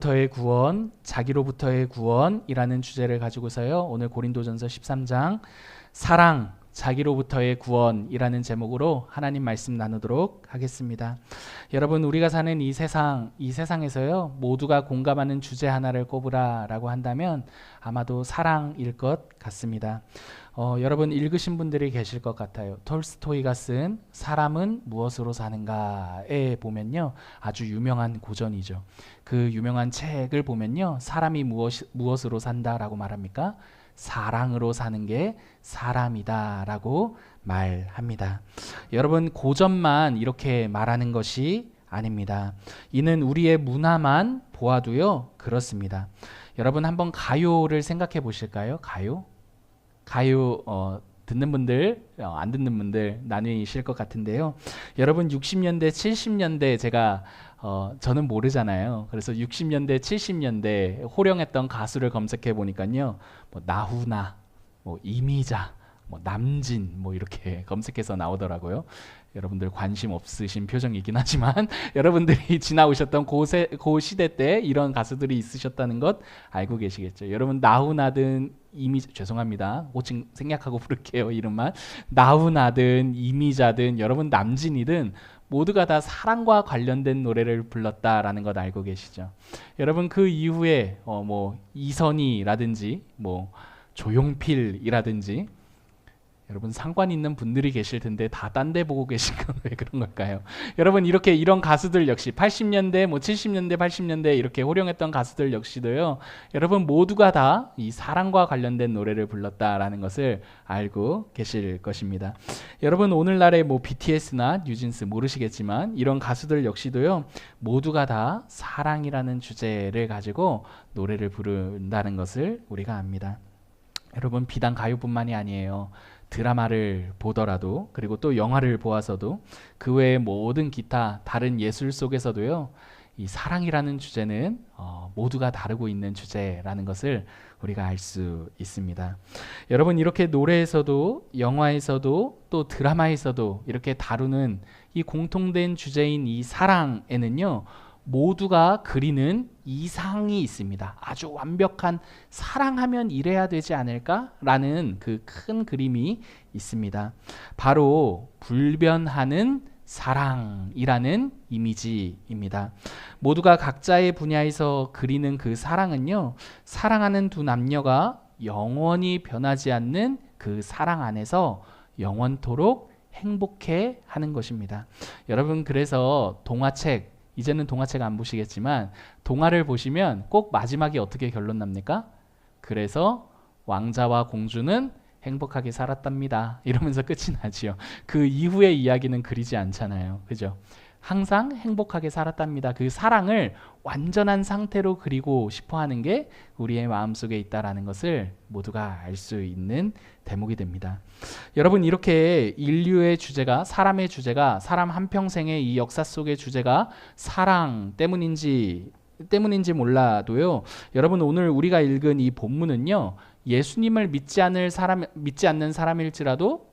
부터의 구원, 자기로부터의 구원이라는 주제를 가지고서요. 오늘 고린도전서 13장 사랑, 자기로부터의 구원이라는 제목으로 하나님 말씀 나누도록 하겠습니다. 여러분, 우리가 사는 이 세상에서요. 모두가 공감하는 주제 하나를 꼽으라라고 한다면 아마도 사랑일 것 같습니다. 여러분 읽으신 분들이 계실 것 같아요. 톨스토이가 쓴 사람은 무엇으로 사는가에 보면요. 아주 유명한 고전이죠. 그 유명한 책을 보면요. 사람이 무엇으로 산다라고 말합니까? 사랑으로 사는 게 사람이다라고 말합니다. 여러분, 고전만 이렇게 말하는 것이 아닙니다. 이는 우리의 문화만 보아도요. 그렇습니다. 여러분 한번 가요를 생각해 보실까요? 가요 듣는 분들, 안 듣는 분들 나뉘실 것 같은데요. 여러분 60년대, 70년대 저는 모르잖아요. 그래서 60년대, 70년대 호령했던 가수를 검색해 보니까요. 뭐 나훈아, 뭐 이미자, 뭐 남진 뭐 이렇게 검색해서 나오더라고요. 여러분들 관심 없으신 표정이긴 하지만 여러분들이 지나오셨던 그 시대 때 이런 가수들이 있으셨다는 것 알고 계시겠죠. 여러분 나훈아든 죄송합니다. 호칭 생략하고 부를게요. 이름만. 나훈아든 이미자든 여러분 남진이든 모두가 다 사랑과 관련된 노래를 불렀다라는 것 알고 계시죠. 여러분 그 이후에 뭐 이선희라든지 뭐 조용필이라든지 여러분 상관 있는 분들이 계실 텐데 다 딴 데 보고 계신 건 왜 그런 걸까요? 여러분 이런 가수들 역시 80년대, 뭐 70년대, 80년대 이렇게 호령했던 가수들 역시도요. 여러분 모두가 다 이 사랑과 관련된 노래를 불렀다라는 것을 알고 계실 것입니다. 여러분 오늘날의 뭐 BTS나 뉴진스 모르시겠지만 이런 가수들 역시도요. 모두가 다 사랑이라는 주제를 가지고 노래를 부른다는 것을 우리가 압니다. 여러분 비단 가요뿐만이 아니에요. 드라마를 보더라도 그리고 또 영화를 보아서도 그 외의 모든 기타 다른 예술 속에서도요. 이 사랑이라는 주제는 모두가 다루고 있는 주제라는 것을 우리가 알 수 있습니다. 여러분 이렇게 노래에서도 영화에서도 또 드라마에서도 이렇게 다루는 이 공통된 주제인 이 사랑에는요. 모두가 그리는 이상이 있습니다. 아주 완벽한 사랑하면 이래야 되지 않을까라는 그 큰 그림이 있습니다. 바로 불변하는 사랑이라는 이미지입니다. 모두가 각자의 분야에서 그리는 그 사랑은요. 사랑하는 두 남녀가 영원히 변하지 않는 그 사랑 안에서 영원토록 행복해 하는 것입니다. 여러분 그래서 이제는 동화책 안 보시겠지만 동화를 보시면 꼭 마지막이 어떻게 결론 납니까? 그래서 왕자와 공주는 행복하게 살았답니다. 이러면서 끝이 나지요. 그 이후의 이야기는 그리지 않잖아요. 그죠? 항상 행복하게 살았답니다. 그 사랑을 완전한 상태로 그리고 싶어 하는 게 우리의 마음속에 있다라는 것을 모두가 알 수 있는 대목이 됩니다. 여러분 이렇게 인류의 주제가 사람의 주제가 사람 한평생의 이 역사 속의 주제가 사랑 때문인지 몰라도요. 여러분 오늘 우리가 읽은 이 본문은요. 예수님을 믿지 않는 사람일지라도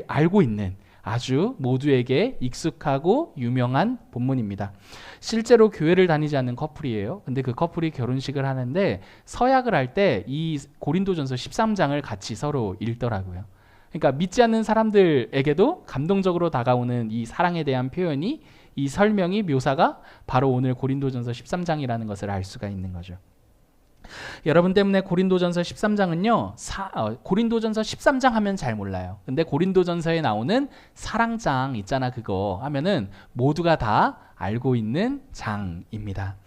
알고 있는 아주 모두에게 익숙하고 유명한 본문입니다. 실제로 교회를 다니지 않는 커플이에요. 근데 그 커플이 결혼식을 하는데 서약을 할 때 이 고린도전서 13장을 같이 서로 읽더라고요. 그러니까 믿지 않는 사람들에게도 감동적으로 다가오는 이 사랑에 대한 표현이 이 설명이 묘사가 바로 오늘 고린도전서 13장이라는 것을 알 수가 있는 거죠. 여러분 때문에 고린도전서 13장은요. 고린도전서 13장 하면 잘 몰라요. 근데 고린도전서에 나오는 사랑장 있잖아 그거 하면은 모두가 다 알고 있는 장입니다.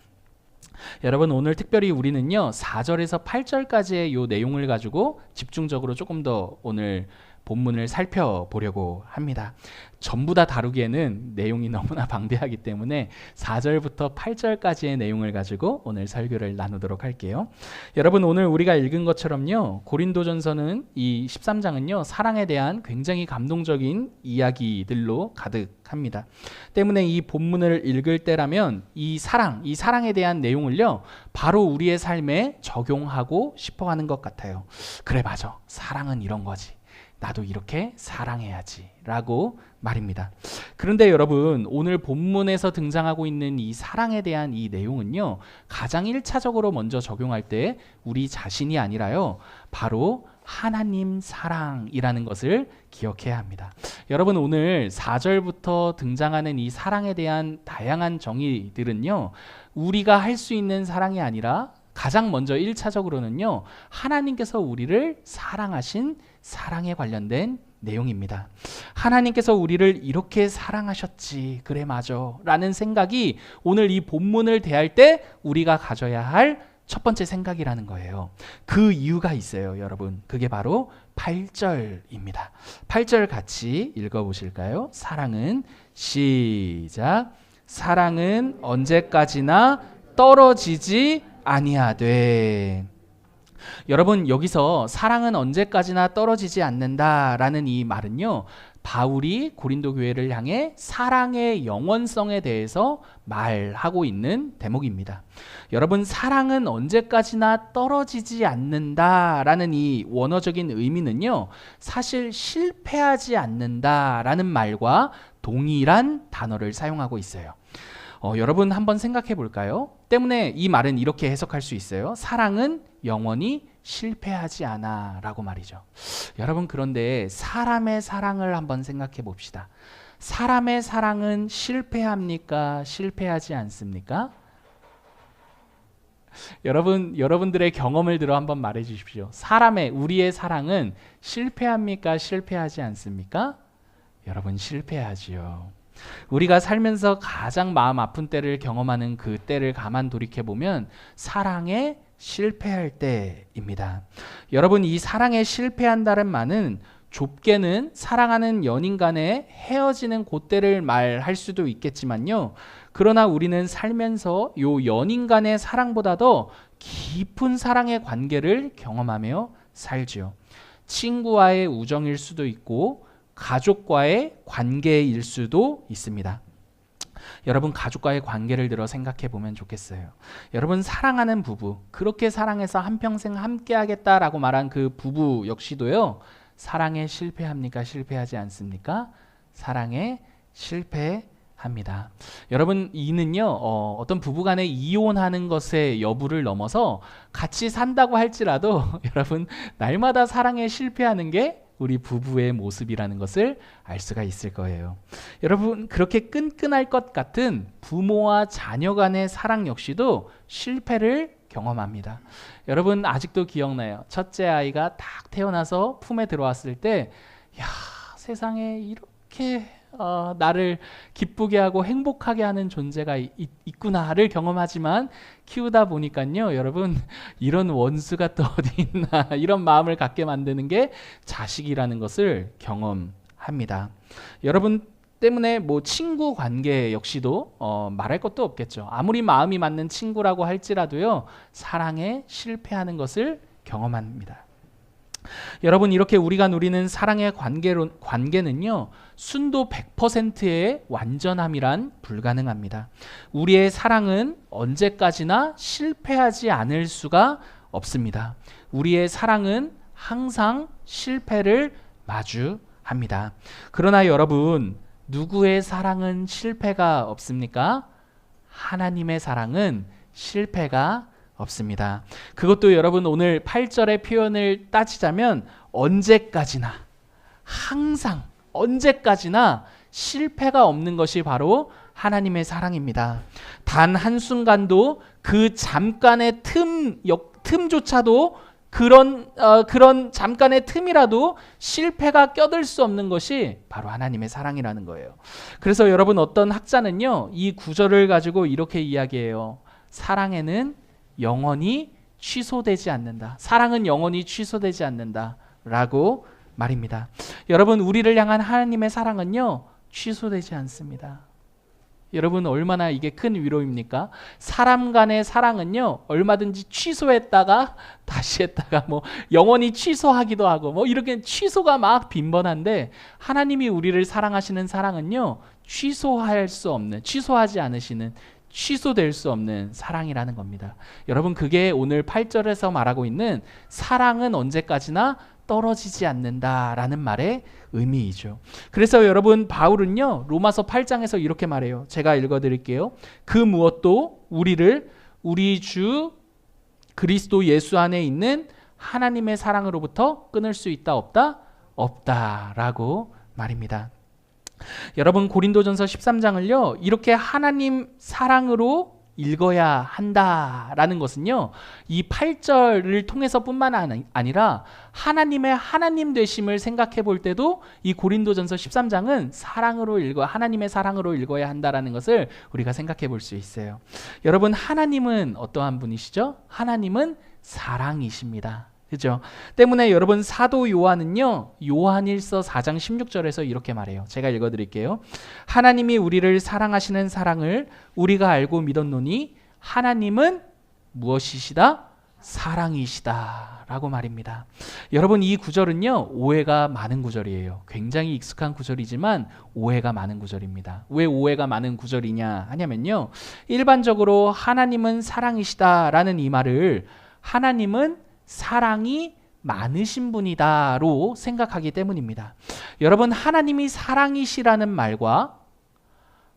여러분 오늘 특별히 우리는요. 4절에서 8절까지의 요 내용을 가지고 집중적으로 조금 더 오늘 본문을 살펴보려고 합니다. 전부 다 다루기에는 내용이 너무나 방대하기 때문에 4절부터 8절까지의 내용을 가지고 오늘 설교를 나누도록 할게요. 여러분 오늘 우리가 읽은 것처럼요. 고린도전서는 이 13장은요. 사랑에 대한 굉장히 감동적인 이야기들로 가득합니다. 때문에 이 본문을 읽을 때라면 이 사랑에 대한 내용을요. 바로 우리의 삶에 적용하고 싶어하는 것 같아요. 그래 맞아. 사랑은 이런 거지. 나도 이렇게 사랑해야지 라고 말입니다. 그런데 여러분, 오늘 본문에서 등장하고 있는 이 사랑에 대한 이 내용은요, 가장 1차적으로 먼저 적용할 때 우리 자신이 아니라요, 바로 하나님 사랑이라는 것을 기억해야 합니다. 여러분, 오늘 4절부터 등장하는 이 사랑에 대한 다양한 정의들은요, 우리가 할 수 있는 사랑이 아니라 가장 먼저 1차적으로는요, 하나님께서 우리를 사랑하신 사랑에 관련된 내용입니다. 하나님께서 우리를 이렇게 사랑하셨지, 그래 맞아 라는 생각이 오늘 이 본문을 대할 때 우리가 가져야 할 첫 번째 생각이라는 거예요. 그 이유가 있어요, 여러분. 그게 바로 8절입니다. 8절 같이 읽어보실까요? 사랑은, 시작, 사랑은 언제까지나 떨어지지 아니하되. 여러분, 여기서 사랑은 언제까지나 떨어지지 않는다라는 이 말은요, 바울이 고린도 교회를 향해 사랑의 영원성에 대해서 말하고 있는 대목입니다. 여러분, 사랑은 언제까지나 떨어지지 않는다라는 이 원어적인 의미는요, 사실 실패하지 않는다라는 말과 동일한 단어를 사용하고 있어요. 여러분 한번 생각해 볼까요? 때문에 이 말은 이렇게 해석할 수 있어요. 사랑은 영원히 실패하지 않아 라고 말이죠. 여러분, 그런데 사람의 사랑을 한번 생각해 봅시다. 사람의 사랑은 실패합니까? 실패하지 않습니까? 여러분들의 경험을 들어 한번 말해 주십시오. 우리의 사랑은 실패합니까? 실패하지 않습니까? 여러분, 실패하지요. 우리가 살면서 가장 마음 아픈 때를 경험하는 그 때를 가만 돌이켜보면 사랑에 실패할 때입니다. 여러분, 이 사랑에 실패한다는 말은 좁게는 사랑하는 연인 간에 헤어지는 그때를 말할 수도 있겠지만요, 그러나 우리는 살면서 요 연인 간의 사랑보다도 깊은 사랑의 관계를 경험하며 살죠. 친구와의 우정일 수도 있고 가족과의 관계일 수도 있습니다. 여러분, 가족과의 관계를 들어 생각해 보면 좋겠어요. 여러분, 사랑하는 부부, 그렇게 사랑해서 한평생 함께 하겠다라고 말한 그 부부 역시도요, 사랑에 실패합니까? 실패하지 않습니까? 사랑에 실패합니다. 여러분, 이는요, 어떤 부부간에 이혼하는 것의 여부를 넘어서 같이 산다고 할지라도 여러분, 날마다 사랑에 실패하는 게 우리 부부의 모습이라는 것을 알 수가 있을 거예요. 여러분, 그렇게 끈끈할 것 같은 부모와 자녀 간의 사랑 역시도 실패를 경험합니다. 여러분, 아직도 기억나요? 첫째 아이가 딱 태어나서 품에 들어왔을 때, 야, 세상에 이렇게 나를 기쁘게 하고 행복하게 하는 존재가 있구나를 경험하지만 키우다 보니까요, 여러분, 이런 원수가 또 어디 있나 이런 마음을 갖게 만드는 게 자식이라는 것을 경험합니다. 여러분 때문에 뭐 친구 관계 역시도 말할 것도 없겠죠. 아무리 마음이 맞는 친구라고 할지라도요, 사랑에 실패하는 것을 경험합니다. 여러분, 이렇게 우리가 누리는 사랑의 관계는요, 순도 100%의 완전함이란 불가능합니다. 우리의 사랑은 언제까지나 실패하지 않을 수가 없습니다. 우리의 사랑은 항상 실패를 마주합니다. 그러나 여러분, 누구의 사랑은 실패가 없습니까? 하나님의 사랑은 실패가 없습니다. 그것도 여러분, 오늘 8절의 표현을 따지자면 언제까지나, 항상, 언제까지나 실패가 없는 것이 바로 하나님의 사랑입니다. 단 한순간도 그 잠깐의 틈조차도 그런 잠깐의 틈이라도 실패가 껴들 수 없는 것이 바로 하나님의 사랑이라는 거예요. 그래서 여러분, 어떤 학자는요, 이 구절을 가지고 이렇게 이야기해요. 사랑에는 영원히 취소되지 않는다. 사랑은 영원히 취소되지 않는다 라고 말입니다. 여러분, 우리를 향한 하나님의 사랑은요, 취소되지 않습니다. 여러분, 얼마나 이게 큰 위로입니까? 사람 간의 사랑은요, 얼마든지 취소했다가 다시 했다가 뭐 영원히 취소하기도 하고 뭐 이렇게 취소가 막 빈번한데, 하나님이 우리를 사랑하시는 사랑은요, 취소하지 않으시는, 취소될 수 없는 사랑이라는 겁니다. 여러분, 그게 오늘 8절에서 말하고 있는 사랑은 언제까지나 떨어지지 않는다라는 말의 의미이죠. 그래서 여러분 바울은요 로마서 8장에서 이렇게 말해요. 제가 읽어드릴게요. 그 무엇도 우리를 우리 주 그리스도 예수 안에 있는 하나님의 사랑으로부터 끊을 수 있다 없다? 없다라고 말입니다. 여러분 고린도전서 13장을요 이렇게 하나님 사랑으로 읽어야 한다라는 것은요 이 8절을 통해서 뿐만 아니라 하나님의 하나님 되심을 생각해 볼 때도 이 고린도전서 13장은 하나님의 사랑으로 읽어야 한다라는 것을 우리가 생각해 볼 수 있어요. 여러분 하나님은 어떠한 분이시죠? 하나님은 사랑이십니다. 그죠? 때문에 여러분 사도 요한은요 요한일서 4장 16절에서 이렇게 말해요. 제가 읽어드릴게요. 하나님이 우리를 사랑하시는 사랑을 우리가 알고 믿었노니 하나님은 무엇이시다? 사랑이시다 라고 말입니다. 여러분 이 구절은요 오해가 많은 구절이에요. 굉장히 익숙한 구절이지만 오해가 많은 구절입니다. 왜 오해가 많은 구절이냐 하냐면요 일반적으로 하나님은 사랑이시다 라는 이 말을 하나님은 사랑이 많으신 분이다로 생각하기 때문입니다. 여러분 하나님이 사랑이시라는 말과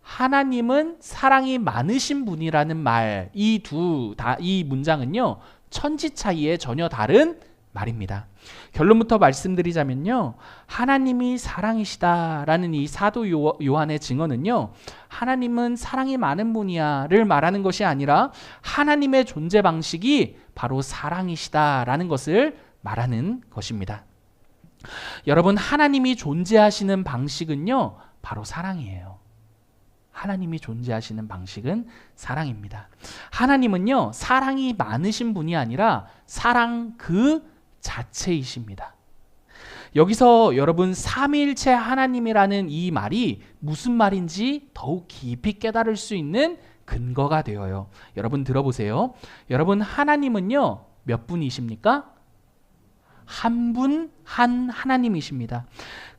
하나님은 사랑이 많으신 분이라는 말 이 문장은요 천지 차이에 전혀 다른 말입니다. 결론부터 말씀드리자면요 하나님이 사랑이시다라는 이 사도 요한의 증언은요 하나님은 사랑이 많은 분이야를 말하는 것이 아니라 하나님의 존재 방식이 바로 사랑이시다라는 것을 말하는 것입니다. 여러분 하나님이 존재하시는 방식은요 바로 사랑이에요. 하나님이 존재하시는 방식은 사랑입니다. 하나님은요 사랑이 많으신 분이 아니라 사랑 그 자체이십니다. 여기서 여러분 삼위일체 하나님이라는 이 말이 무슨 말인지 더욱 깊이 깨달을 수 있는 근거가 되어요. 여러분 들어보세요. 여러분 하나님은요 몇 분이십니까? 한 분 한 하나님이십니다.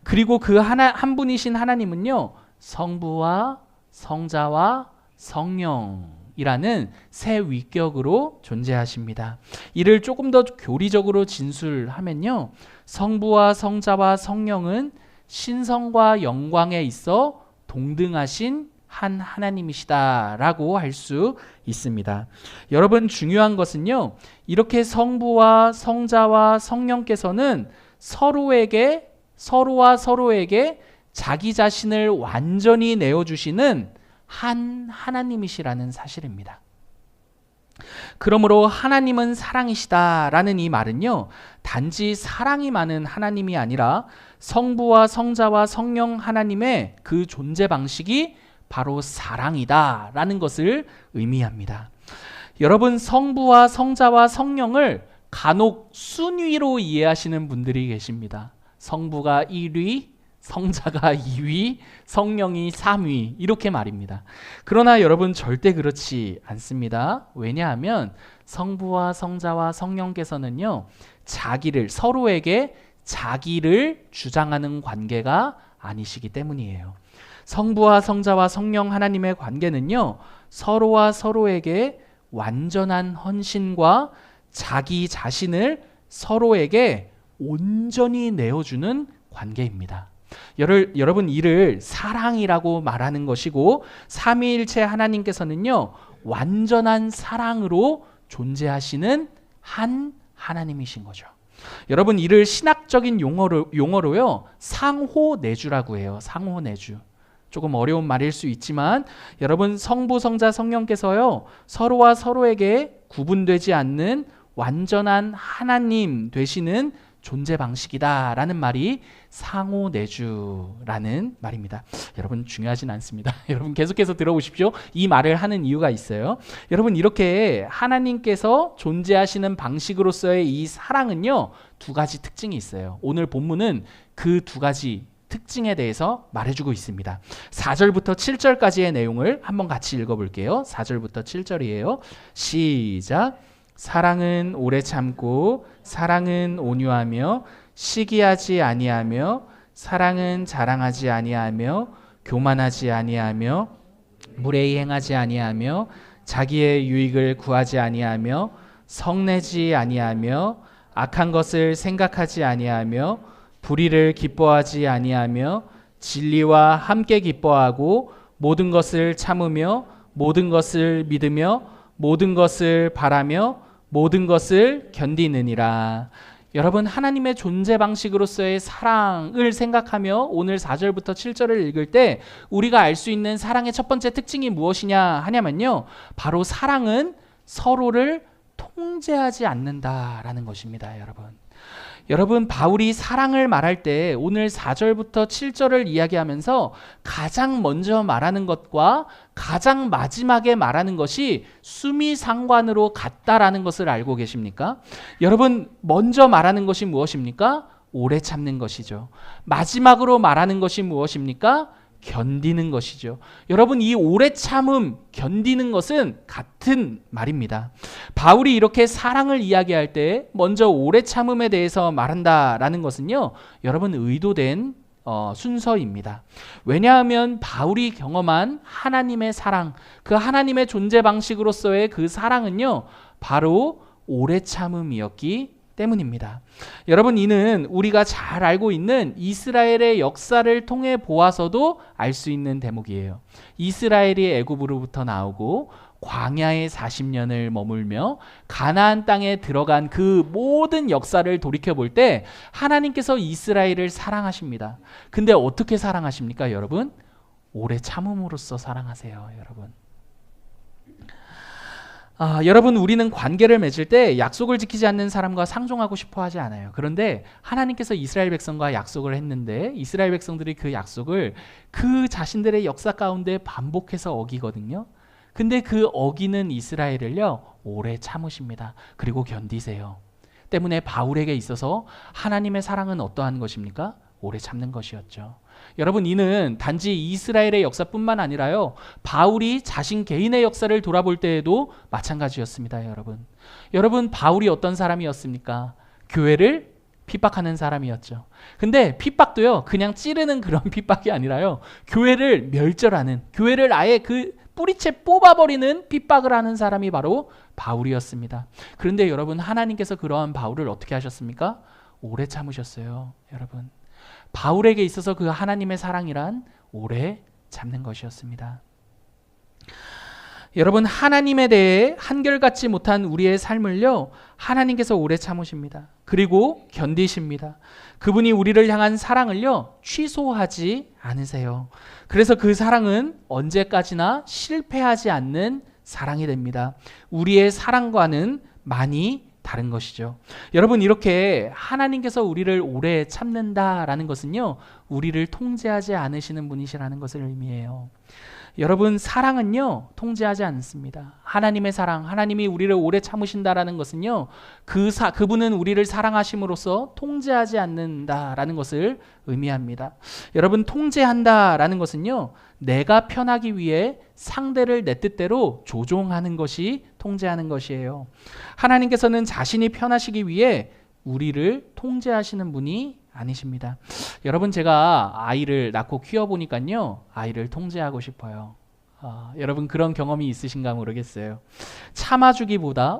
그리고 그 한 분이신 하나님은요 성부와 성자와 성령이라는 세 위격으로 존재하십니다. 이를 조금 더 교리적으로 진술하면요 성부와 성자와 성령은 신성과 영광에 있어 동등하신 한 하나님이시다라고 할 수 있습니다. 여러분 중요한 것은요 이렇게 성부와 성자와 성령께서는 서로와 서로에게 자기 자신을 완전히 내어주시는 한 하나님이시라는 사실입니다. 그러므로 하나님은 사랑이시다라는 이 말은요 단지 사랑이 많은 하나님이 아니라 성부와 성자와 성령 하나님의 그 존재 방식이 바로 사랑이다라는 것을 의미합니다. 여러분 성부와 성자와 성령을 간혹 순위로 이해하시는 분들이 계십니다. 성부가 1위, 성자가 2위, 성령이 3위 이렇게 말입니다. 그러나 여러분 절대 그렇지 않습니다. 왜냐하면 성부와 성자와 성령께서는요 서로에게 자기를 주장하는 관계가 아니시기 때문이에요. 성부와 성자와 성령 하나님의 관계는요 서로와 서로에게 완전한 헌신과 자기 자신을 서로에게 온전히 내어주는 관계입니다. 여러분 이를 사랑이라고 말하는 것이고 삼위일체 하나님께서는요 완전한 사랑으로 존재하시는 한 하나님이신 거죠. 여러분 이를 신학적인 용어로요 상호내주라고 해요. 상호내주. 조금 어려운 말일 수 있지만 여러분 성부 성자 성령께서요 서로와 서로에게 구분되지 않는 완전한 하나님 되시는 존재 방식이다라는 말이 상호내주라는 말입니다. 여러분 중요하진 않습니다. 여러분 계속해서 들어보십시오. 이 말을 하는 이유가 있어요. 여러분 이렇게 하나님께서 존재하시는 방식으로서의 이 사랑은요 두 가지 특징이 있어요. 오늘 본문은 그 두 가지 특징에 대해서 말해주고 있습니다. 4절부터 7절까지의 내용을 한번 같이 읽어볼게요. 4절부터 7절이에요. 시작. 사랑은 오래 참고 사랑은 온유하며 시기하지 아니하며 사랑은 자랑하지 아니하며 교만하지 아니하며 무례히 행하지 아니하며 자기의 유익을 구하지 아니하며 성내지 아니하며 악한 것을 생각하지 아니하며 불의를 기뻐하지 아니하며 진리와 함께 기뻐하고 모든 것을 참으며 모든 것을 믿으며 모든 것을 바라며 모든 것을 견디느니라. 여러분, 하나님의 존재 방식으로서의 사랑을 생각하며 오늘 4절부터 7절을 읽을 때 우리가 알 수 있는 사랑의 첫 번째 특징이 무엇이냐 하냐면요, 바로 사랑은 서로를 통제하지 않는다라는 것입니다. 여러분, 바울이 사랑을 말할 때 오늘 4절부터 7절을 이야기하면서 가장 먼저 말하는 것과 가장 마지막에 말하는 것이 수미상관으로 같다라는 것을 알고 계십니까? 여러분, 먼저 말하는 것이 무엇입니까? 오래 참는 것이죠. 마지막으로 말하는 것이 무엇입니까? 견디는 것이죠. 여러분, 이 오래 참음, 견디는 것은 같은 말입니다. 바울이 이렇게 사랑을 이야기할 때 먼저 오래 참음에 대해서 말한다라는 것은요, 여러분, 의도된 순서입니다. 왜냐하면 바울이 경험한 하나님의 사랑, 그 하나님의 존재 방식으로서의 그 사랑은요, 바로 오래 참음이었기 때문입니다. 여러분, 이는 우리가 잘 알고 있는 이스라엘의 역사를 통해 보아서도 알 수 있는 대목이에요. 이스라엘이 애굽으로부터 나오고 광야에 40년을 머물며 가나안 땅에 들어간 그 모든 역사를 돌이켜 볼 때 하나님께서 이스라엘을 사랑하십니다. 근데 어떻게 사랑하십니까, 여러분? 오래 참음으로써 사랑하세요, 여러분. 여러분, 우리는 관계를 맺을 때 약속을 지키지 않는 사람과 상종하고 싶어 하지 않아요. 그런데 하나님께서 이스라엘 백성과 약속을 했는데 이스라엘 백성들이 그 약속을 그 자신들의 역사 가운데 반복해서 어기거든요. 근데 그 어기는 이스라엘을요, 오래 참으십니다. 그리고 견디세요. 때문에 바울에게 있어서 하나님의 사랑은 어떠한 것입니까? 오래 참는 것이었죠. 여러분, 이는 단지 이스라엘의 역사뿐만 아니라요, 바울이 자신 개인의 역사를 돌아볼 때에도 마찬가지였습니다. 여러분, 바울이 어떤 사람이었습니까? 교회를 핍박하는 사람이었죠. 근데 핍박도요, 그냥 찌르는 그런 핍박이 아니라요, 교회를 멸절하는, 교회를 아예 그 뿌리채 뽑아버리는 핍박을 하는 사람이 바로 바울이었습니다. 그런데 여러분, 하나님께서 그러한 바울을 어떻게 하셨습니까? 오래 참으셨어요. 여러분, 바울에게 있어서 그 하나님의 사랑이란 오래 참는 것이었습니다. 여러분, 하나님에 대해 한결같지 못한 우리의 삶을요, 하나님께서 오래 참으십니다. 그리고 견디십니다. 그분이 우리를 향한 사랑을요, 취소하지 않으세요. 그래서 그 사랑은 언제까지나 실패하지 않는 사랑이 됩니다. 우리의 사랑과는 많이 다른 것이죠. 여러분, 이렇게 하나님께서 우리를 오래 참는다라는 것은요, 우리를 통제하지 않으시는 분이시라는 것을 의미해요. 여러분, 사랑은요, 통제하지 않습니다. 하나님의 사랑, 하나님이 우리를 오래 참으신다라는 것은요, 그분은 우리를 사랑하심으로써 통제하지 않는다라는 것을 의미합니다. 여러분, 통제한다라는 것은요, 내가 편하기 위해 상대를 내 뜻대로 조종하는 것이 통제하는 것이에요. 하나님께서는 자신이 편하시기 위해 우리를 통제하시는 분이 아니십니다. 여러분, 제가 아이를 낳고 키워보니까요, 아이를 통제하고 싶어요. 여러분, 그런 경험이 있으신가 모르겠어요.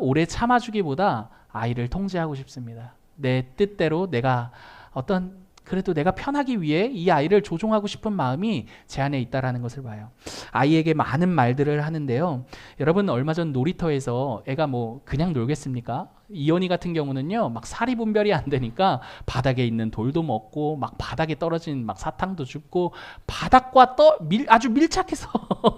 오래 참아주기보다 아이를 통제하고 싶습니다. 내 뜻대로 그래도 내가 편하기 위해 이 아이를 조종하고 싶은 마음이 제 안에 있다라는 것을 봐요. 아이에게 많은 말들을 하는데요. 여러분, 얼마 전 놀이터에서 애가 그냥 놀겠습니까? 이현이 같은 경우는요, 막 사리 분별이 안 되니까 바닥에 있는 돌도 먹고 막 바닥에 떨어진 막 사탕도 줍고 바닥과 아주 밀착해서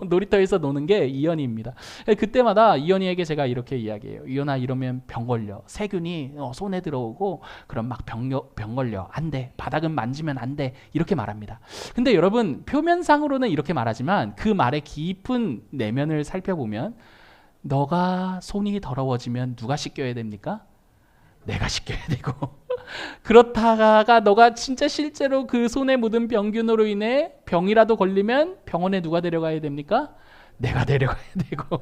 놀이터에서 노는 게 이현이입니다. 그때마다 이현이에게 제가 이렇게 이야기해요. 이현아, 이러면 병 걸려. 세균이 손에 들어오고 그럼 막 병 걸려. 안 돼. 바닥은 만지면 안 돼. 이렇게 말합니다. 근데 여러분, 표면상으로는 이렇게 말하지만 그 말의 깊은 내면을 살펴보면, 너가 손이 더러워지면 누가 씻겨야 됩니까? 내가 씻겨야 되고 그렇다가 너가 진짜 실제로 그 손에 묻은 병균으로 인해 병이라도 걸리면 병원에 누가 데려가야 됩니까? 내가 데려가야 되고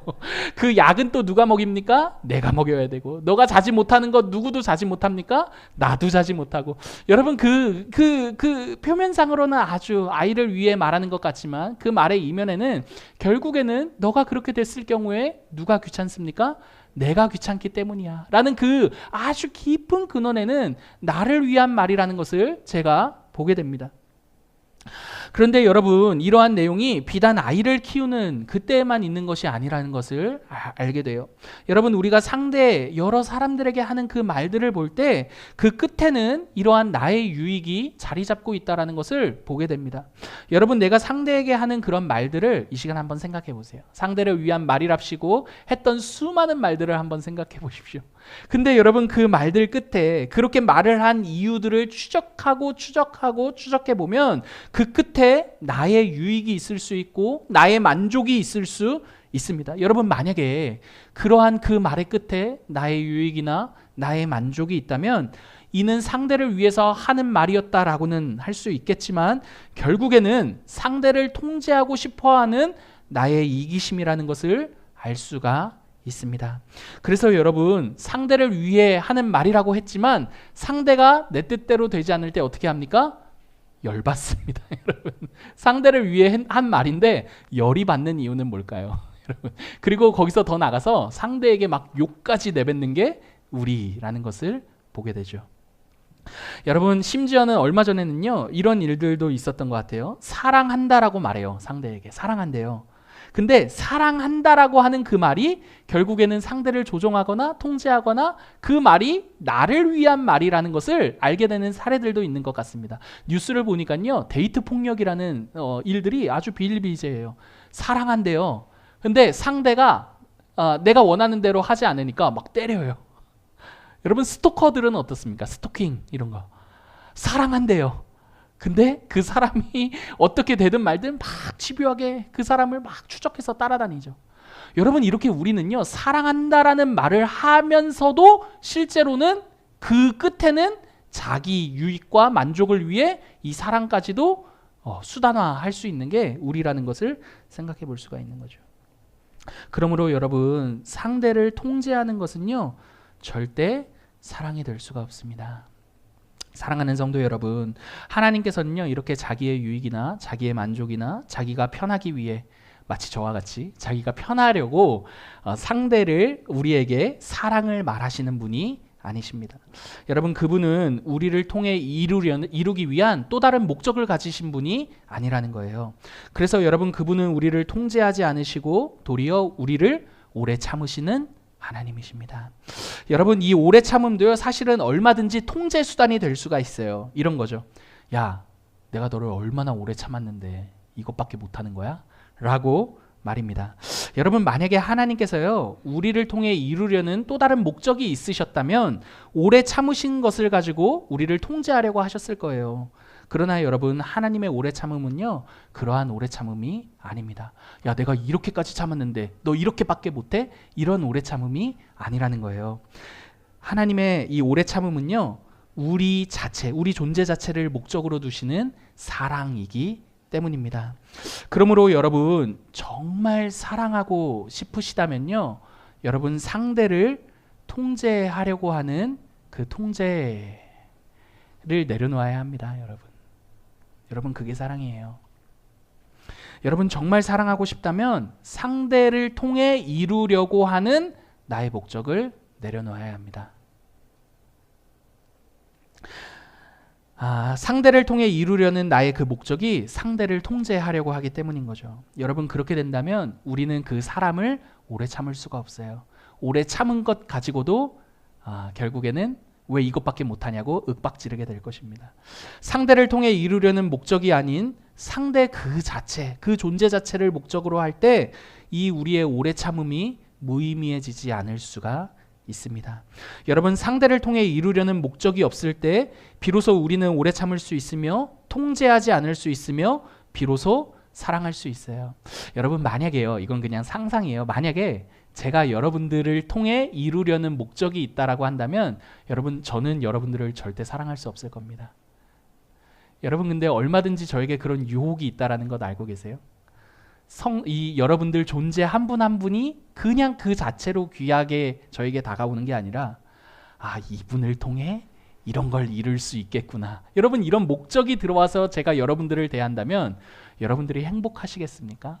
그 약은 또 누가 먹입니까? 내가 먹여야 되고 너가 자지 못하는 것 누구도 자지 못합니까? 나도 자지 못하고 여러분 그 표면상으로는 아주 아이를 위해 말하는 것 같지만 그 말의 이면에는 결국에는 너가 그렇게 됐을 경우에 누가 귀찮습니까? 내가 귀찮기 때문이야 라는 그 아주 깊은 근원에는 나를 위한 말이라는 것을 제가 보게 됩니다. 그런데 여러분 이러한 내용이 비단 아이를 키우는 그때에만 있는 것이 아니라는 것을 알게 돼요. 여러분 우리가 상대 여러 사람들에게 하는 그 말들을 볼 때 그 끝에는 이러한 나의 유익이 자리 잡고 있다는 것을 보게 됩니다. 여러분 내가 상대에게 하는 그런 말들을 이 시간 한번 생각해 보세요. 상대를 위한 말이랍시고 했던 수많은 말들을 한번 생각해 보십시오. 근데 여러분 그 말들 끝에 그렇게 말을 한 이유들을 추적해 보면 그 끝에 나의 유익이 있을 수 있고 나의 만족이 있을 수 있습니다. 여러분 만약에 그러한 그 말의 끝에 나의 유익이나 나의 만족이 있다면 이는 상대를 위해서 하는 말이었다라고는 할 수 있겠지만 결국에는 상대를 통제하고 싶어하는 나의 이기심이라는 것을 알 수가 있습니다. 그래서 여러분 상대를 위해 하는 말이라고 했지만 상대가 내 뜻대로 되지 않을 때 어떻게 합니까? 열받습니다. 여러분 상대를 위해 한 말인데 열이 받는 이유는 뭘까요? 여러분 그리고 거기서 더 나가서 상대에게 막 욕까지 내뱉는 게 우리라는 것을 보게 되죠. 여러분 심지어는 얼마 전에는요 이런 일들도 있었던 것 같아요. 사랑한다라고 말해요. 상대에게 사랑한대요. 근데 사랑한다라고 하는 그 말이 결국에는 상대를 조종하거나 통제하거나 그 말이 나를 위한 말이라는 것을 알게 되는 사례들도 있는 것 같습니다. 뉴스를 보니까요 데이트 폭력이라는 일들이 아주 비일비재해요. 사랑한대요. 근데 상대가 내가 원하는 대로 하지 않으니까 막 때려요. 여러분 스토커들은 어떻습니까? 스토킹 이런 거 사랑한대요. 근데 그 사람이 어떻게 되든 말든 막 집요하게 그 사람을 막 추적해서 따라다니죠. 여러분 이렇게 우리는요 사랑한다라는 말을 하면서도 실제로는 그 끝에는 자기 유익과 만족을 위해 이 사랑까지도 수단화할 수 있는 게 우리라는 것을 생각해 볼 수가 있는 거죠. 그러므로 여러분 상대를 통제하는 것은요 절대 사랑이 될 수가 없습니다. 사랑하는 성도 여러분, 하나님께서는요 이렇게 자기의 유익이나 자기의 만족이나 자기가 편하기 위해 마치 저와 같이 자기가 편하려고 상대를 우리에게 사랑을 말하시는 분이 아니십니다. 여러분 그분은 우리를 통해 이루기 위한 또 다른 목적을 가지신 분이 아니라는 거예요. 그래서 여러분 그분은 우리를 통제하지 않으시고 도리어 우리를 오래 참으시는 하나님이십니다. 여러분 이 오래 참음도요 사실은 얼마든지 통제 수단이 될 수가 있어요. 이런 거죠. 야 내가 너를 얼마나 오래 참았는데 이것밖에 못하는 거야? 라고 말입니다. 여러분 만약에 하나님께서요 우리를 통해 이루려는 또 다른 목적이 있으셨다면 오래 참으신 것을 가지고 우리를 통제하려고 하셨을 거예요. 그러나 여러분 하나님의 오래 참음은요 그러한 오래 참음이 아닙니다. 야 내가 이렇게까지 참았는데 너 이렇게밖에 못해? 이런 오래 참음이 아니라는 거예요. 하나님의 이 오래 참음은요 우리 자체, 우리 존재 자체를 목적으로 두시는 사랑이기 때문입니다. 그러므로 여러분 정말 사랑하고 싶으시다면요 여러분 상대를 통제하려고 하는 그 통제를 내려놓아야 합니다. 여러분 그게 사랑이에요. 여러분 정말 사랑하고 싶다면 상대를 통해 이루려고 하는 나의 목적을 내려놓아야 합니다. 상대를 통해 이루려는 나의 그 목적이 상대를 통제하려고 하기 때문인 거죠. 여러분 그렇게 된다면 우리는 그 사람을 오래 참을 수가 없어요. 오래 참은 것 가지고도 결국에는 왜 이것밖에 못하냐고 윽박지르게 될 것입니다. 상대를 통해 이루려는 목적이 아닌 상대 그 자체, 그 존재 자체를 목적으로 할 때 이 우리의 오래 참음이 무의미해지지 않을 수가 있습니다. 여러분 상대를 통해 이루려는 목적이 없을 때 비로소 우리는 오래 참을 수 있으며 통제하지 않을 수 있으며 비로소 사랑할 수 있어요. 여러분 만약에요 이건 그냥 상상이에요. 만약에 제가 여러분들을 통해 이루려는 목적이 있다라고 한다면 여러분 저는 여러분들을 절대 사랑할 수 없을 겁니다. 여러분 근데 얼마든지 저에게 그런 유혹이 있다라는 것 알고 계세요? 이 여러분들 존재 한 분 한 분이 그냥 그 자체로 귀하게 저에게 다가오는 게 아니라 이분을 통해 이런 걸 이룰 수 있겠구나. 여러분 이런 목적이 들어와서 제가 여러분들을 대한다면 여러분들이 행복하시겠습니까?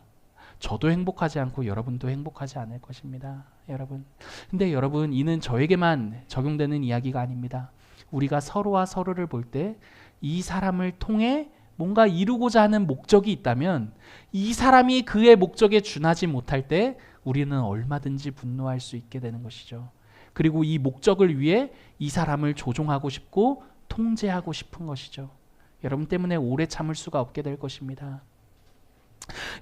저도 행복하지 않고 여러분도 행복하지 않을 것입니다. 여러분. 근데 여러분 이는 저에게만 적용되는 이야기가 아닙니다. 우리가 서로와 서로를 볼 때 이 사람을 통해 뭔가 이루고자 하는 목적이 있다면 이 사람이 그의 목적에 준하지 못할 때 우리는 얼마든지 분노할 수 있게 되는 것이죠. 그리고 이 목적을 위해 이 사람을 조종하고 싶고 통제하고 싶은 것이죠. 여러분 때문에 오래 참을 수가 없게 될 것입니다.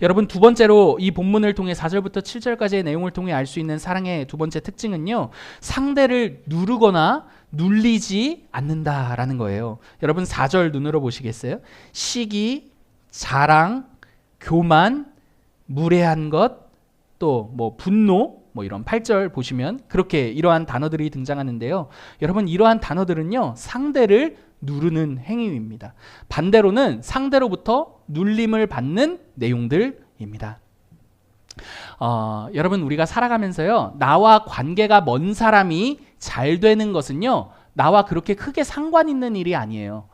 여러분 두 번째로 이 본문을 통해 4절부터 7절까지의 내용을 통해 알 수 있는 사랑의 두 번째 특징은요, 상대를 누르거나 눌리지 않는다라는 거예요. 여러분 4절 눈으로 보시겠어요? 시기, 자랑, 교만, 무례한 것, 또 뭐 분노, 뭐 이런 8절 보시면 그렇게 이러한 단어들이 등장하는데요. 여러분 이러한 단어들은요, 상대를 누르는 행위입니다. 반대로는 상대로부터 눌림을 받는 내용들입니다. 여러분 우리가 살아가면서요, 나와 관계가 먼 사람이 잘 되는 것은요, 나와 그렇게 크게 상관 있는 일이 아니에요.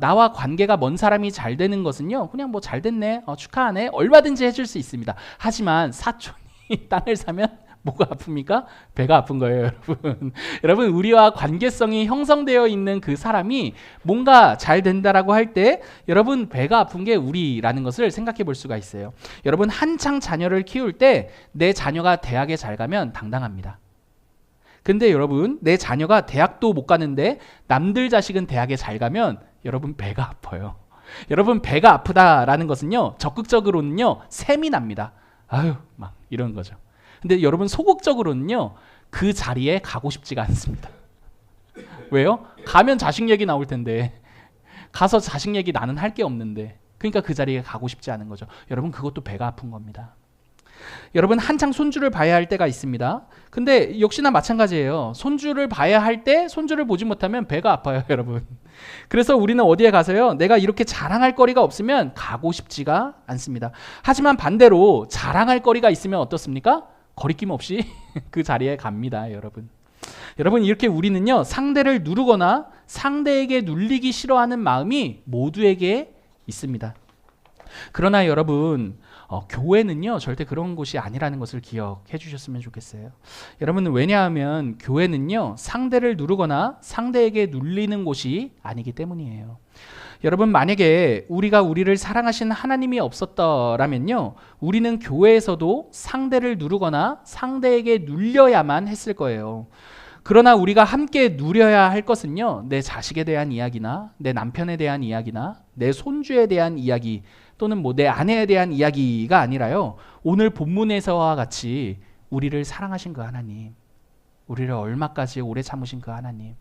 나와 관계가 먼 사람이 잘 되는 것은요, 그냥 뭐 잘 됐네, 축하하네, 얼마든지 해줄 수 있습니다. 하지만 사촌이 땅을 사면 뭐가 아픕니까? 배가 아픈 거예요, 여러분. 여러분 우리와 관계성이 형성되어 있는 그 사람이 뭔가 잘 된다라고 할 때 여러분 배가 아픈 게 우리라는 것을 생각해 볼 수가 있어요. 여러분 한창 자녀를 키울 때 내 자녀가 대학에 잘 가면 당당합니다. 근데 여러분 내 자녀가 대학도 못 가는데 남들 자식은 대학에 잘 가면 여러분 배가 아파요. 여러분 배가 아프다라는 것은요, 적극적으로는요 셈이 납니다. 아유 막 이런 거죠. 근데 여러분 소극적으로는요, 그 자리에 가고 싶지가 않습니다. 왜요? 가면 자식 얘기 나올 텐데, 가서 자식 얘기 나는 할 게 없는데, 그러니까 그 자리에 가고 싶지 않은 거죠. 여러분 그것도 배가 아픈 겁니다. 여러분 한창 손주를 봐야 할 때가 있습니다. 근데 역시나 마찬가지예요. 손주를 봐야 할 때 손주를 보지 못하면 배가 아파요, 여러분. 그래서 우리는 어디에 가서요, 내가 이렇게 자랑할 거리가 없으면 가고 싶지가 않습니다. 하지만 반대로 자랑할 거리가 있으면 어떻습니까? 거리낌 없이 그 자리에 갑니다, 여러분. 여러분 이렇게 우리는요, 상대를 누르거나 상대에게 눌리기 싫어하는 마음이 모두에게 있습니다. 그러나 여러분 교회는요 절대 그런 곳이 아니라는 것을 기억해 주셨으면 좋겠어요. 여러분 왜냐하면 교회는요 상대를 누르거나 상대에게 눌리는 곳이 아니기 때문이에요. 여러분 만약에 우리가 우리를 사랑하신 하나님이 없었더라면요, 우리는 교회에서도 상대를 누르거나 상대에게 눌려야만 했을 거예요. 그러나 우리가 함께 누려야 할 것은요, 내 자식에 대한 이야기나 내 남편에 대한 이야기나 내 손주에 대한 이야기, 또는 뭐 내 아내에 대한 이야기가 아니라요, 오늘 본문에서와 같이 우리를 사랑하신 그 하나님, 우리를 얼마까지 오래 참으신 그 하나님,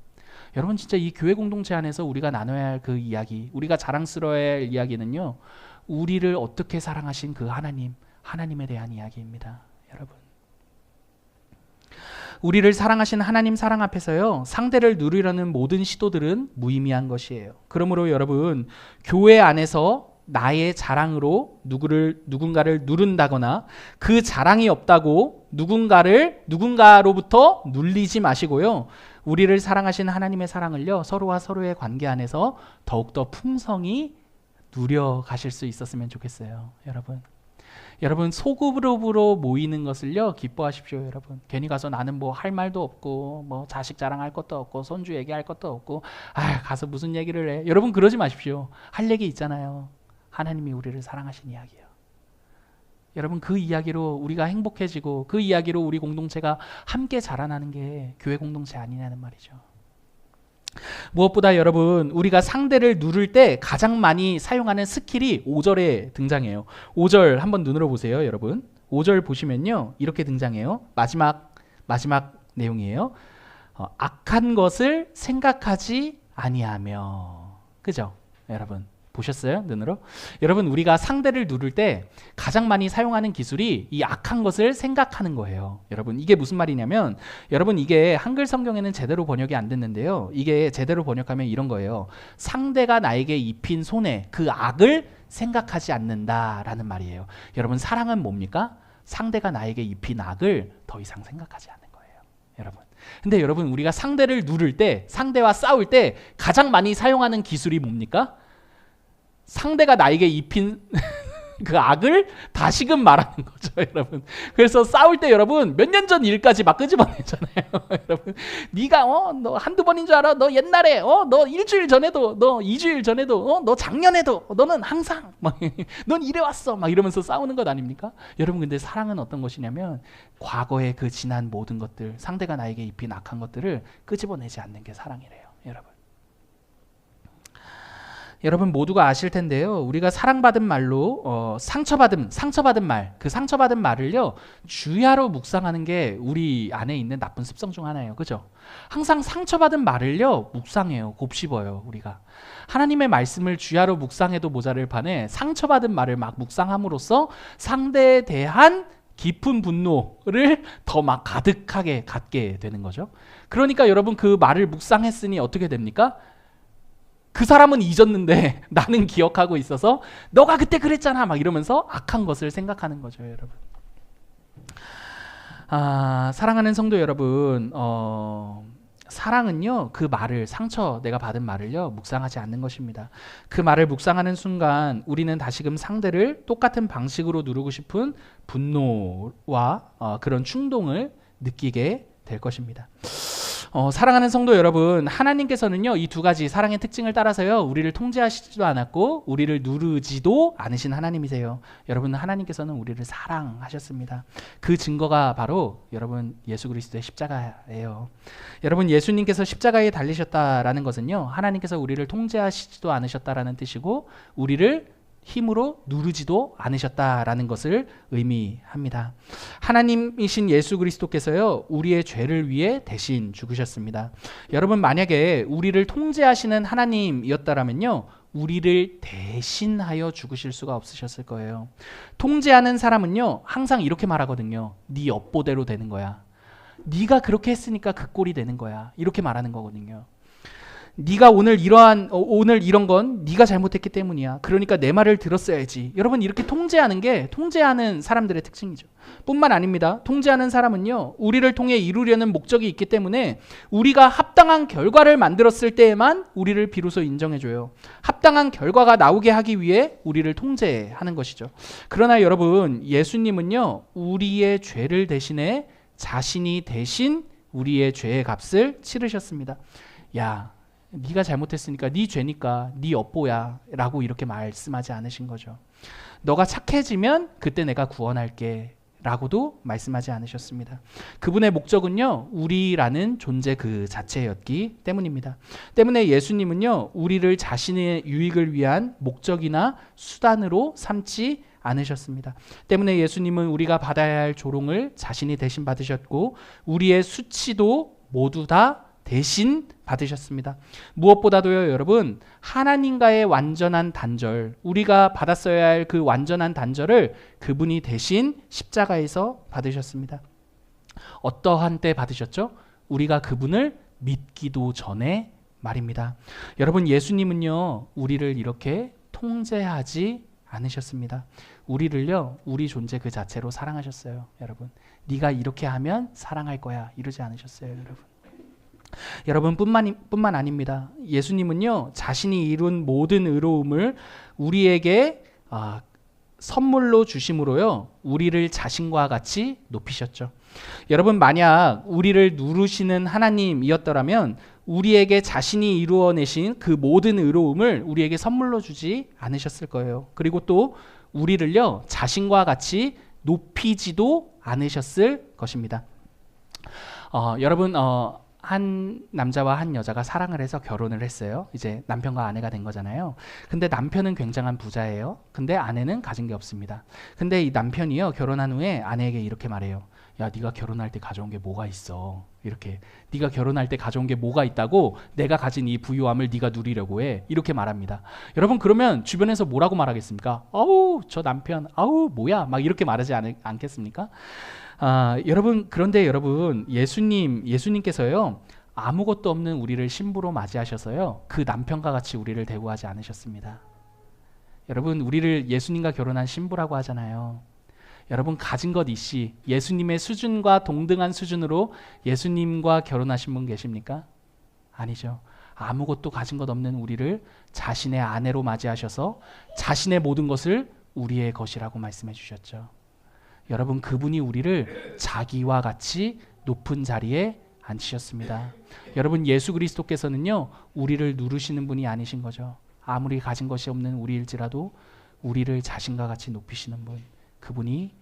여러분 진짜 이 교회 공동체 안에서 우리가 나눠야 할 그 이야기, 우리가 자랑스러워야 할 이야기는요, 우리를 어떻게 사랑하신 그 하나님, 하나님에 대한 이야기입니다. 여러분 우리를 사랑하신 하나님 사랑 앞에서요, 상대를 누리려는 모든 시도들은 무의미한 것이에요. 그러므로 여러분 교회 안에서 나의 자랑으로 누군가를 누른다거나 그 자랑이 없다고 누군가로부터 눌리지 마시고요, 우리를 사랑하신 하나님의 사랑을요 서로와 서로의 관계 안에서 더욱더 풍성히 누려가실 수 있었으면 좋겠어요. 여러분 소그룹으로 모이는 것을요 기뻐하십시오. 여러분 괜히 가서 나는 뭐 할 말도 없고 뭐 자식 자랑할 것도 없고 손주 얘기할 것도 없고 가서 무슨 얘기를 해, 여러분 그러지 마십시오. 할 얘기 있잖아요. 하나님이 우리를 사랑하신 이야기예요. 여러분 그 이야기로 우리가 행복해지고 그 이야기로 우리 공동체가 함께 자라나는 게 교회 공동체 아니냐는 말이죠. 무엇보다 여러분 우리가 상대를 누를 때 가장 많이 사용하는 스킬이 5절에 등장해요. 5절 한번 눈으로 보세요. 여러분 5절 보시면요 이렇게 등장해요. 마지막 내용이에요. 악한 것을 생각하지 아니하며. 그죠? 여러분 보셨어요? 눈으로? 여러분 우리가 상대를 누를 때 가장 많이 사용하는 기술이 이 악한 것을 생각하는 거예요. 여러분 이게 무슨 말이냐면, 여러분 이게 한글 성경에는 제대로 번역이 안 됐는데요, 이게 제대로 번역하면 이런 거예요. 상대가 나에게 입힌 손해, 그 악을 생각하지 않는다라는 말이에요. 여러분, 사랑은 뭡니까? 상대가 나에게 입힌 악을 더 이상 생각하지 않는 거예요, 여러분. 근데 여러분, 우리가 상대를 누를 때, 상대와 싸울 때 가장 많이 사용하는 기술이 뭡니까? 상대가 나에게 입힌 그 악을 다시금 말하는 거죠, 여러분. 그래서 싸울 때 여러분, 몇 년 전 일까지 막 끄집어내잖아요. 여러분, 네가 너 한두 번인 줄 알아? 너 옛날에 너 일주일 전에도, 너 2주일 전에도, 너 작년에도, 너는 항상 막 넌 이래 왔어 막 이러면서 싸우는 것 아닙니까? 여러분, 근데 사랑은 어떤 것이냐면 과거의 그 지난 모든 것들, 상대가 나에게 입힌 악한 것들을 끄집어내지 않는 게 사랑이래요, 여러분. 여러분 모두가 아실 텐데요. 우리가 사랑받은 말로 상처받은 말, 그 상처받은 말을요 주야로 묵상하는 게 우리 안에 있는 나쁜 습성 중 하나예요. 그죠? 항상 상처받은 말을요 묵상해요. 곱씹어요. 우리가 하나님의 말씀을 주야로 묵상해도 모자랄 판에 상처받은 말을 막 묵상함으로써 상대에 대한 깊은 분노를 더 막 가득하게 갖게 되는 거죠. 그러니까 여러분, 그 말을 묵상했으니 어떻게 됩니까? 그 사람은 잊었는데 나는 기억하고 있어서 너가 그때 그랬잖아 막 이러면서 악한 것을 생각하는 거죠, 여러분. 사랑하는 성도 여러분, 사랑은요 그 말을, 상처 내가 받은 말을요 묵상하지 않는 것입니다. 그 말을 묵상하는 순간 우리는 다시금 상대를 똑같은 방식으로 누르고 싶은 분노와 그런 충동을 느끼게 될 것입니다. 사랑하는 성도 여러분, 하나님께서는요 이 두 가지 사랑의 특징을 따라서요 우리를 통제하시지도 않았고 우리를 누르지도 않으신 하나님이세요. 여러분, 하나님께서는 우리를 사랑하셨습니다. 그 증거가 바로 여러분 예수 그리스도의 십자가예요. 여러분, 예수님께서 십자가에 달리셨다라는 것은요 하나님께서 우리를 통제하시지도 않으셨다라는 뜻이고 우리를 힘으로 누르지도 않으셨다라는 것을 의미합니다. 하나님이신 예수 그리스도께서요 우리의 죄를 위해 대신 죽으셨습니다. 여러분, 만약에 우리를 통제하시는 하나님이었다라면요 우리를 대신하여 죽으실 수가 없으셨을 거예요. 통제하는 사람은요 항상 이렇게 말하거든요. 네 업보대로 되는 거야. 네가 그렇게 했으니까 그 꼴이 되는 거야. 이렇게 말하는 거거든요. 네가 오늘 이런 건 네가 잘못했기 때문이야. 그러니까 내 말을 들었어야지. 여러분, 이렇게 통제하는 게 통제하는 사람들의 특징이죠. 뿐만 아닙니다. 통제하는 사람은요 우리를 통해 이루려는 목적이 있기 때문에 우리가 합당한 결과를 만들었을 때에만 우리를 비로소 인정해줘요. 합당한 결과가 나오게 하기 위해 우리를 통제하는 것이죠. 그러나 여러분, 예수님은요 우리의 죄를 대신해 자신이 대신 우리의 죄의 값을 치르셨습니다. 야, 네가 잘못했으니까 네 죄니까 네 업보야 라고 이렇게 말씀하지 않으신 거죠. 너가 착해지면 그때 내가 구원할게 라고도 말씀하지 않으셨습니다. 그분의 목적은요 우리라는 존재 그 자체였기 때문입니다. 때문에 예수님은요 우리를 자신의 유익을 위한 목적이나 수단으로 삼지 않으셨습니다. 때문에 예수님은 우리가 받아야 할 조롱을 자신이 대신 받으셨고 우리의 수치도 모두 다 대신 받으셨습니다. 무엇보다도요 여러분, 하나님과의 완전한 단절, 우리가 받았어야 할 그 완전한 단절을 그분이 대신 십자가에서 받으셨습니다. 어떠한 때 받으셨죠? 우리가 그분을 믿기도 전에 말입니다. 여러분, 예수님은요 우리를 이렇게 통제하지 않으셨습니다. 우리를요 우리 존재 그 자체로 사랑하셨어요. 여러분, 네가 이렇게 하면 사랑할 거야 이러지 않으셨어요. 여러분, 뿐만 아닙니다. 예수님은요 자신이 이룬 모든 의로움을 우리에게 선물로 주심으로요 우리를 자신과 같이 높이셨죠. 여러분, 만약 우리를 누르시는 하나님이었더라면 우리에게 자신이 이루어내신 그 모든 의로움을 우리에게 선물로 주지 않으셨을 거예요. 그리고 또 우리를요 자신과 같이 높이지도 않으셨을 것입니다. 여러분, 한 남자와 한 여자가 사랑을 해서 결혼을 했어요. 이제 남편과 아내가 된 거잖아요. 근데 남편은 굉장한 부자예요. 근데 아내는 가진 게 없습니다. 근데 이 남편이요 결혼한 후에 아내에게 이렇게 말해요. 야, 네가 결혼할 때 가져온 게 뭐가 있어? 이렇게, 네가 결혼할 때 가져온 게 뭐가 있다고 내가 가진 이 부유함을 네가 누리려고 해? 이렇게 말합니다. 여러분, 그러면 주변에서 뭐라고 말하겠습니까? 아우, 저 남편, 아우 뭐야? 막 이렇게 말하지 않겠습니까? 여러분, 그런데 여러분, 예수님께서요 아무것도 없는 우리를 신부로 맞이하셔서요 그 남편과 같이 우리를 대우하지 않으셨습니다. 여러분, 우리를 예수님과 결혼한 신부라고 하잖아요. 여러분, 가진 것 이씨, 예수님의 수준과 동등한 수준으로 예수님과 결혼하신 분 계십니까? 아니죠. 아무것도 가진 것 없는 우리를 자신의 아내로 맞이하셔서 자신의 모든 것을 우리의 것이라고 말씀해 주셨죠. 여러분, 그분이 우리를 자기와 같이 높은 자리에 앉히셨습니다. 여러분, 예수 그리스도께서는요, 우리를 누르시는 분이 아니신 거죠. 아무리 가진 것이 없는 우리일지라도 우리를 자신과 같이 높이시는 분, 그분이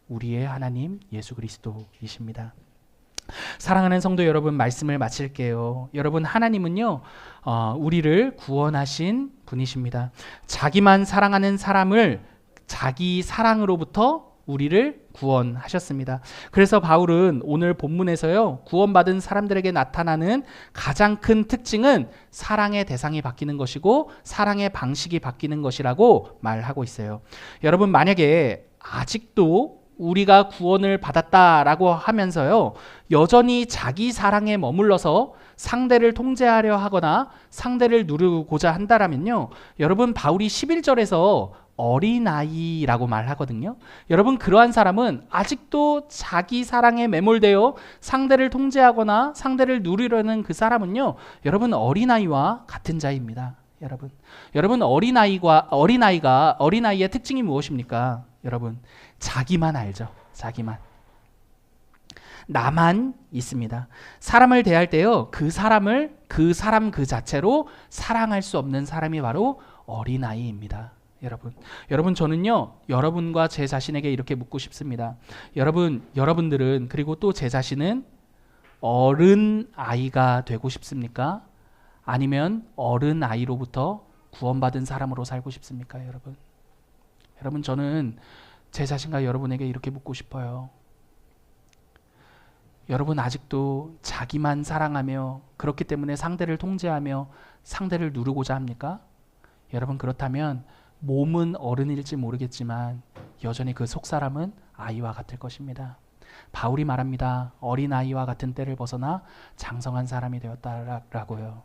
우리의 하나님 예수 그리스도이십니다. 사랑하는 성도 여러분, 말씀을 마칠게요. 여러분, 하나님은요, 우리를 구원하신 분이십니다. 자기만 사랑하는 사람을 자기 사랑으로부터 우리를 구원하셨습니다. 그래서 바울은 오늘 본문에서요, 구원받은 사람들에게 나타나는 가장 큰 특징은 사랑의 대상이 바뀌는 것이고 사랑의 방식이 바뀌는 것이라고 말하고 있어요. 여러분, 만약에 아직도 우리가 구원을 받았다라고 하면서요, 여전히 자기 사랑에 머물러서 상대를 통제하려 하거나 상대를 누르고자 한다라면요, 여러분, 바울이 11절에서 어린아이라고 말하거든요. 여러분, 그러한 사람은 아직도 자기 사랑에 매몰되어 상대를 통제하거나 상대를 누리려는 그 사람은요, 여러분, 어린아이와 같은 자입니다. 여러분, 어린아이의 특징이 무엇입니까? 여러분, 자기만 알죠. 자기만. 나만 있습니다. 사람을 대할 때요, 그 사람 그 자체로 사랑할 수 없는 사람이 바로 어린아이입니다. 여러분, 저는요, 여러분과 제 자신에게 이렇게 묻고 싶습니다. 여러분들은, 그리고 또 제 자신은 어른아이가 되고 싶습니까? 아니면 어른아이로부터 구원받은 사람으로 살고 싶습니까? 여러분, 저는 제 자신과 여러분에게 이렇게 묻고 싶어요. 여러분, 아직도 자기만 사랑하며 그렇기 때문에 상대를 통제하며 상대를 누르고자 합니까? 여러분, 그렇다면 몸은 어른일지 모르겠지만 여전히 그 속사람은 아이와 같을 것입니다. 바울이 말합니다. 어린아이와 같은 때를 벗어나 장성한 사람이 되었다라고요.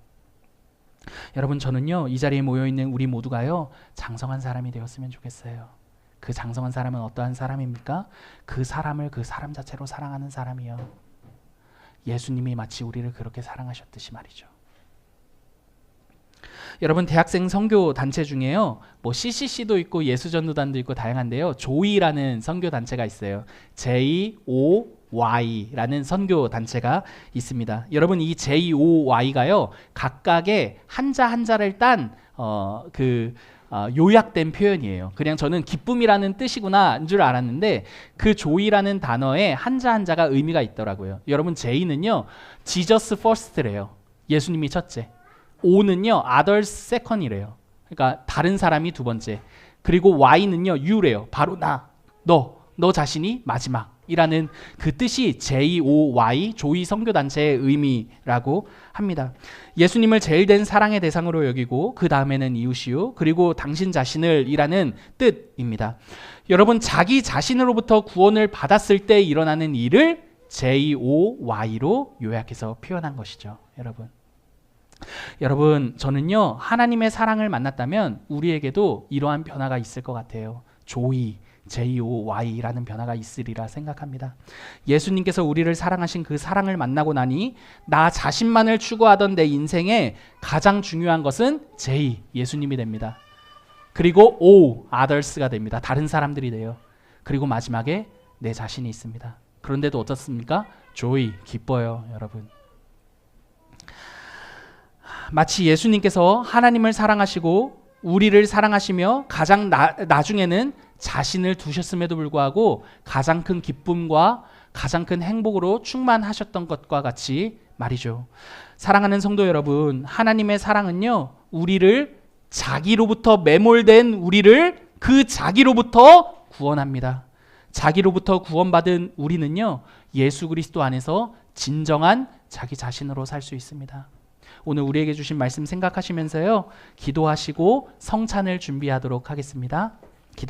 여러분, 저는요, 이 자리에 모여있는 우리 모두가요, 장성한 사람이 되었으면 좋겠어요. 그 장성한 사람은 어떠한 사람입니까? 그 사람을 그 사람 자체로 사랑하는 사람이요. 예수님이 마치 우리를 그렇게 사랑하셨듯이 말이죠. 여러분, 대학생 선교 단체 중에요, 뭐 CCC도 있고 예수전도단도 있고 다양한데요, 조이라는 선교 단체가 있어요. JOY라는 선교 단체가 있습니다. 여러분, 이 JOY가요, 각각의 한자 한자를 딴 요약된 표현이에요. 그냥 저는 기쁨이라는 뜻이구나인 줄 알았는데 그 조이라는 단어에 한자 한자가 의미가 있더라고요. 여러분, J는요, Jesus first래요. 예수님이 첫째. O는요, others second이래요. 그러니까 다른 사람이 두 번째. 그리고 Y는요, you래요. 바로 너 자신이 마지막이라는 그 뜻이 JOY, 조이 선교단체의 의미라고 합니다. 예수님을 제일 된 사랑의 대상으로 여기고 그 다음에는 이웃이요, 그리고 당신 자신을 이라는 뜻입니다. 여러분, 자기 자신으로부터 구원을 받았을 때 일어나는 일을 JOY로 요약해서 표현한 것이죠. 여러분, 저는요, 하나님의 사랑을 만났다면 우리에게도 이러한 변화가 있을 것 같아요. JOY라는 변화가 있으리라 생각합니다. 예수님께서 우리를 사랑하신 그 사랑을 만나고 나니 나 자신만을 추구하던 내 인생에 가장 중요한 것은 예수님이 됩니다. 그리고 others가 됩니다. 다른 사람들이 돼요. 그리고 마지막에 내 자신이 있습니다. 그런데도 어떻습니까? joy, 기뻐요. 여러분, 마치 예수님께서 하나님을 사랑하시고 우리를 사랑하시며 가장 나중에는 자신을 두셨음에도 불구하고 가장 큰 기쁨과 가장 큰 행복으로 충만하셨던 것과 같이 말이죠. 사랑하는 성도 여러분, 하나님의 사랑은요, 우리를 자기로부터 매몰된 우리를 그 자기로부터 구원합니다. 자기로부터 구원받은 우리는요, 예수 그리스도 안에서 진정한 자기 자신으로 살 수 있습니다. 오늘 우리에게 주신 말씀 생각하시면서요, 기도하시고 성찬을 준비하도록 하겠습니다.